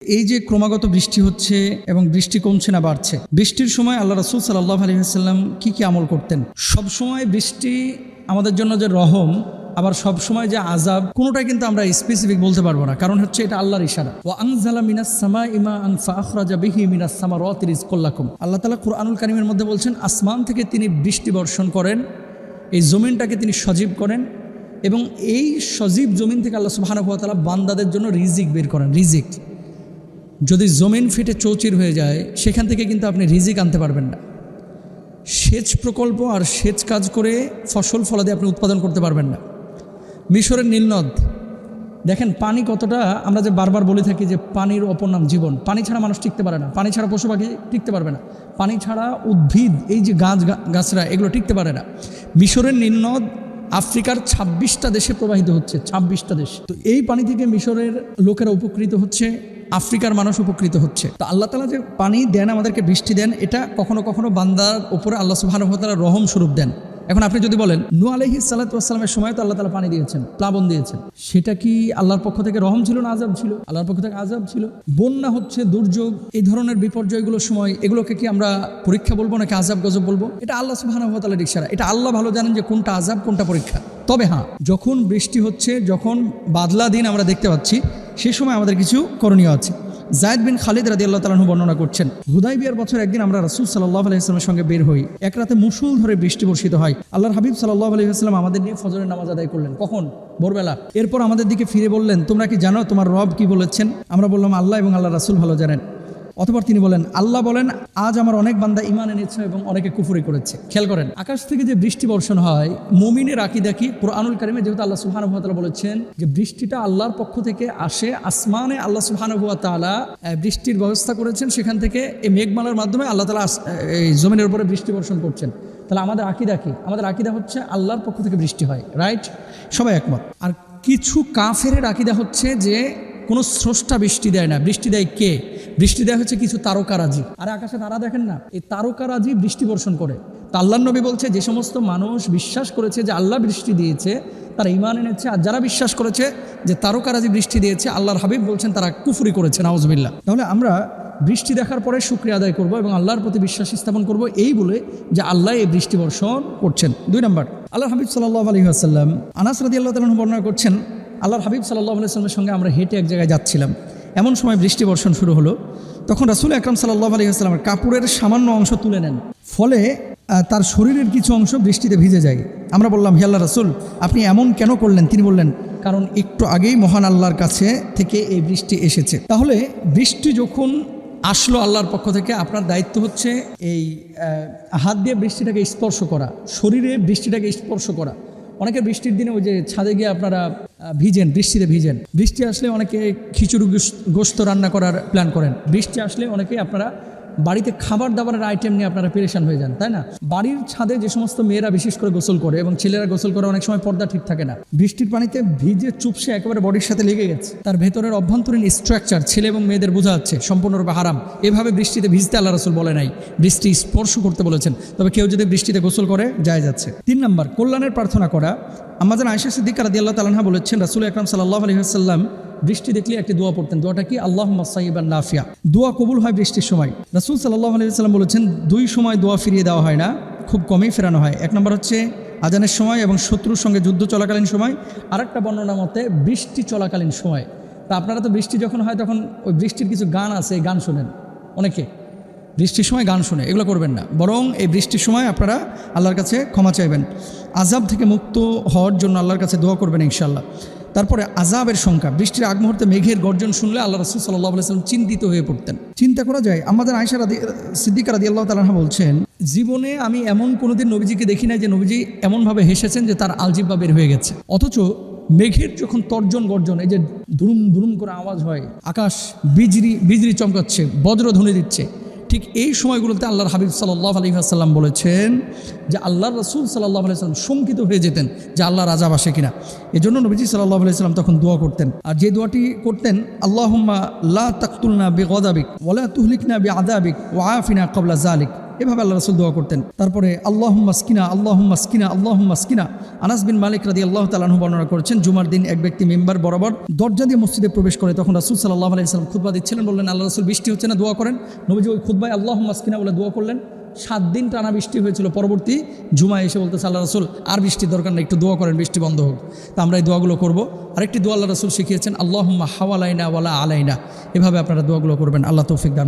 এই যে ক্রমাগত বৃষ্টি হচ্ছে এবং বৃষ্টি কমছে না বাড়ছে, বৃষ্টির সময় আল্লাহ রাসূল সাল্লাল্লাহু আলাইহি ওয়াসাল্লাম কি আমল করতেন? সব সময় বৃষ্টি আমাদের জন্য যে রহম, আবার সব সময় যে আযাব, কোনোটাই কিন্তু আমরা স্পেসিফিক বলতে পারবো না, কারণ হচ্ছে এটা আল্লাহর ইশারা। ওয়া আনজালা মিনাস সামাই মাআন ফাআখরাজা বিহি মিনাস সামারাতি রিজকাল লাকুম। আল্লাহ তাআলা কুরআনুল কারীমের মধ্যে বলছেন, আসমান থেকে তিনি বৃষ্টি বর্ষণ করেন, এই জমিনটাকে তিনি সজীব করেন, এবং এই সজীব জমিন থেকে আল্লাহ সুবহানাহু ওয়া তাআলা বান্দাদের জন্য রিজিক বের করেন। রিজিক, যদি জমিন ফেটে চৌচির হয়ে যায়, সেখান থেকে কিন্তু আপনি রিজিক আনতে পারবেন না। সেচ প্রকল্প আর সেচ কাজ করে ফসল ফলাদি আপনি উৎপাদন করতে পারবেন না। মিশরের নীলনদ দেখেন, পানি কতটা, আমরা যে বারবার বলে থাকি যে পানির অপর নাম জীবন। পানি ছাড়া মানুষ টিকতে পারে না, পানি ছাড়া পশু পাখি টিকতে পারবে না, পানি ছাড়া উদ্ভিদ, এই যে গাছরা, এগুলো টিকতে পারে না। মিশরের নীলনদ আফ্রিকার 26টা দেশে প্রবাহিত হচ্ছে, 26টা দেশ। তো এই পানি থেকে মিশরের লোকেরা উপকৃত হচ্ছে, আফ্রিকার মানুষ উপকৃত হচ্ছে। তো আল্লাহ তাআলা যে পানি দেন, আমাদেরকে বৃষ্টি দেন, এটা কখনো কখনো বান্দার উপরে আল্লাহ সুবহানাহু ওয়া তাআলা রহম স্বরূপ দেন। এখন আপনি যদি বলেন, নূহ আলাইহিস সালাতু ওয়াস সালামের সময় তো আল্লাহ তাআলা পানি দিয়েছেন, প্লাবন দিয়েছেন, সেটা কি আল্লাহর পক্ষ থেকে রহম ছিল না আযাব ছিল? আল্লাহর পক্ষ থেকে আযাব ছিল। বন্যা হচ্ছে, দুর্যোগ, এই ধরনের বিপর্যয়গুলোর সময় এগুলোকে কি আমরা পরীক্ষা বলবো নাকি আযাব গজব বলবো? এটা আল্লাহ সুবহানাহু ওয়া তাআলার ইশারা। এটা আল্লাহ ভালো জানেন যে কোনটা আযাব কোনটা পরীক্ষা। তবে হ্যাঁ, যখন বৃষ্টি হচ্ছে, যখন বাদলা দিন আমরা দেখতে পাচ্ছি, সে সময় আমাদের কিছু করণীয় আছে। যায়েদ বিন খালিদ রাদিয়াল্লাহু তাআলা বর্ণনা করছেন, হুদাইবিয়ার বছর একদিন আমরা রাসূল সাল্লাল্লাহু আলাইহি ওয়াসাল্লামের সঙ্গে বের হই। এক রাতে মুষল ধরে বৃষ্টি বর্ষিত হয়। আল্লাহর হাবিব সাল্লাল্লাহু আলাইহি ওয়াসাল্লাম আমাদের নিয়ে ফজরের নামাজ আদায় করলেন। কখন? ভোরবেলা। এরপর আমাদের দিকে ফিরে বললেন, তোমরা কি জানো তোমার রব কি বলেছেন? আমরা বললাম, আল্লাহ এবং আল্লাহ রাসূল ভালো জানেন। অতঃপর তিনি বলেন, আল্লাহ বলেন, আজ আমার অনেক বান্দা ঈমান এনেছে এবং অনেকে কুফরি করেছে। খেয়াল করেন, আকাশ থেকে যে বৃষ্টি বর্ষণ হয়, মুমিনের আকীদা কি? কুরআনুল কারীমে যেহেতু আল্লাহ সুবহানাহু ওয়া তাআলা বলেছেন যে বৃষ্টিটা আল্লাহর পক্ষ থেকে আসে, আসমানে আল্লাহ সুবহানাহু ওয়া তাআলা বৃষ্টির ব্যবস্থা করেছেন, সেখান থেকে এই মেঘমালার মাধ্যমে আল্লাহ তাআলা এই জমিনের উপরে বৃষ্টি বর্ষণ করছেন। তাহলে আমাদের আকীদা কি? আমাদের আকীদা হচ্ছে আল্লাহর পক্ষ থেকে বৃষ্টি হয়, রাইট? সবাই একমত। আর কিছু কাফেরের আকীদা হচ্ছে যে কোনো স্রষ্টা বৃষ্টি দেয় না, বৃষ্টি দেয় কে? বৃষ্টি দেয় হচ্ছে কিছু তারকারাজি। আরে আকাশে তারা দেখেন না, এই তারকারাজি বৃষ্টি বর্ষণ করে। তা আল্লাহর নবী বলছে, যে সমস্ত মানুষ বিশ্বাস করেছে যে আল্লাহ বৃষ্টি দিয়েছে, তারা ঈমান এনেছে। আর যারা বিশ্বাস করেছে যে তারকারাজি বৃষ্টি দিয়েছে, আল্লাহর হাবিব বলছেন তারা কুফরি করেছে, নাউজুবিল্লাহ। তাহলে আমরা বৃষ্টি দেখার পরে শুকরিয়া আদায় করব এবং আল্লাহর প্রতি বিশ্বাস স্থাপন করব, এই বলে যে আল্লাহ এই বৃষ্টি বর্ষণ করছেন। 2 নম্বর, আল্লাহর হাবিব সাল্লাল্লাহু আলাইহি ওয়াসাল্লাম, আনাস রাদিয়াল্লাহু তাআলা বর্ণনা করছেন, আল্লাহর হাবিব সাল্লাল্লাহু আলাইহি ওয়াসাল্লামের সঙ্গে আমরা হেঁটে এক জায়গায় যাচ্ছিলাম। এমন সময় বৃষ্টি বর্ষণ শুরু হলো। তখন রাসূল আকরাম সাল্লাল্লাহু আলাইহি ওয়াসাল্লামের কাপড়ের সামান্য অংশ তুলে নেন, ফলে তার শরীরের কিছু অংশ বৃষ্টিতে ভিজে যায়। আমরা বললাম, হে আল্লাহর রাসূল, আপনি এমন কেন করলেন? তিনি বললেন, কারণ একটু আগেই মহান আল্লাহর কাছে থেকে এই বৃষ্টি এসেছে। তাহলে বৃষ্টি যখন আসলো আল্লাহর পক্ষ থেকে, আপনার দায়িত্ব হচ্ছে এই হাত দিয়ে বৃষ্টিটাকে স্পর্শ করা, শরীরে বৃষ্টিটাকে স্পর্শ করা। অনেকে বৃষ্টির দিনে ওই যে ছাদে গিয়ে আপনারা ভিজেন, বৃষ্টিতে ভিজেন। বৃষ্টি আসলে অনেকে খিচুড়ি গোশত রান্না করার প্ল্যান করেন। বৃষ্টি আসলে অনেকে আপনারা বাড়িতে খাবার দাবারের আইটেম নিয়ে আপনারা পেরেশান হয়ে যান, তাই না? বাড়ির ছাদে যে সমস্ত মেয়েরা বিশেষ করে গোসল করে এবং ছেলেরা গোসল করে, অনেক সময় পর্দা ঠিক থাকে না, বৃষ্টির পানিতে ভিজে চুপসে একেবারে বডির সাথে লেগে গেছে, তার ভেতরের অভ্যন্তরীণ স্ট্রাকচার ছেলে এবং মেয়েদের বোঝা যাচ্ছে সম্পূর্ণরূপে হারাম। এভাবে বৃষ্টিতে ভিজতে আল্লাহ রাসূল বলে নাই, বৃষ্টি স্পর্শ করতে বলেছেন। তবে কেউ যদি বৃষ্টিতে গোসল করে, যায় যাচ্ছে। 3 নম্বর, কল্যাণের প্রার্থনা করা। আম্মাজান আয়েশা সিদ্দিকা রাদিয়াল্লাহু তাআলা আনহা বলেছেন, রাসূল আকরাম সাল্লাল্লাহু আলাইহি ওয়াসাল্লাম বৃষ্টি দেখলে একটি দোয়া পড়তেন। দোয়াটা কি? আল্লাহুম্মা সাইয়্যিবান নাফিয়া। দোয়া কবুল হয় বৃষ্টির সময়। রাসূল সাল্লাল্লাহু আলাইহি ওয়াসাল্লাম বলেছেন, 2 সময় দোয়া ফিরিয়ে দেওয়া হয় না, খুব কমই ফেরানো হয়। 1 নম্বর হচ্ছে আজানের সময় এবং শত্রুর সঙ্গে যুদ্ধ চলাকালীন সময়। আরেকটা বর্ণনা মতে বৃষ্টি চলাকালীন সময়। তা আপনারা তো বৃষ্টি যখন হয় তখন ওই বৃষ্টির কিছু গান আছে, এই গান শোনেন। অনেকে বৃষ্টির সময় গান শোনে, এগুলো করবেন না। বরং এই বৃষ্টির সময় আপনারা আল্লাহর কাছে ক্ষমা চাইবেন, আযাব থেকে মুক্ত হওয়ার জন্য আল্লাহর কাছে দোয়া করবেন ইনশাআল্লাহ। তারপরে আযাবের সংখ্যা। বৃষ্টির আগ মুহূর্তে মেঘের গর্জন শুনলে আল্লাহ রাসূল সাল্লাল্লাহু আলাইহি ওয়াসাল্লাম চিন্তিত হয়ে পড়তেন। চিন্তা করা যায়। আম্মাজান আয়েশা সিদ্দিকা রাদিয়াল্লাহু তাআলা আনহা বলছেন, জীবনে আমি এমন কোনোদিন নবীজিকে দেখি নাই যে নবীজি এমনভাবে হেসেছেন যে তার আলজিব্বা বের হয়ে গেছে। অথচ মেঘের যখন তর্জন গর্জন, এই যে দুরুম দুরুম করে আওয়াজ হয়, আকাশ বিজলি চমকাচ্ছে, বজ্রধ্বনি দিচ্ছে, ঠিক এই সময়গুলোতে আল্লাহর হাবিব সাল্লাল্লাহু আলাইহি ওয়াসাল্লাম বলেছেন যে আল্লাহর রাসূল সাল্লাল্লাহু আলাইহি ওয়াসাল্লাম শঙ্কিত হয়ে যেতেন যে আল্লাহর আযাব আসে কিনা। এজন্য নবীজি সাল্লাল্লাহু আলাইহি ওয়াসাল্লাম তখন দোয়া করতেন। আর যে দোয়াটি করতেন, আল্লাহুম্মা লা তাকতুলনা বিগাদাবিক ওয়া লা তুহলিকনা বিআযাবিক ওয়া আফিনা ক্বাবলা যালিক। এভাবে আল্লাহ রাসূল দোয়া করতেন। তারপরে আল্লাহুম্মা আসকিনা আল্লাহুম্মা আসকিনা আল্লাহুম্মা আসকিনা। আনাস বিন মালিক রাদিয়াল্লাহু তাআলা আনহু বর্ণনা করেছেন, জুমার দিন এক ব্যক্তি মিম্বার বরাবর দরজা দিয়ে মসজিদে প্রবেশ করে, তখন রাসূল সাল্লাল্লাহু আলাইহি ওয়াসাল্লাম খুতবা দিচ্ছিলেন। বললেন, আল্লাহ রাসূল বৃষ্টি হচ্ছে না, দোয়া করেন। নবীজি ওই খুতবায় আল্লাহুম্মা আসকিনা বলে দোয়া করলেন। 7 দিন টানা বৃষ্টি হয়েছিল। পরবর্তী জুমায় এসে বলতেছে, আল্লাহ রাসূল আর বৃষ্টির দরকার নেই, একটু দোয়া করেন বৃষ্টি বন্ধ হোক। তা আমরা এই দোয়াগুলো করবো। আরেকটি দোয়া আল্লাহ রাসূল শিখিয়েছেন, আল্লাহুম্মা হাওয়ালাইনা ওয়ালা আলাইনা। এভাবে আপনারা দোয়াগুলো করবেন। আল্লাহ তৌফিক দান।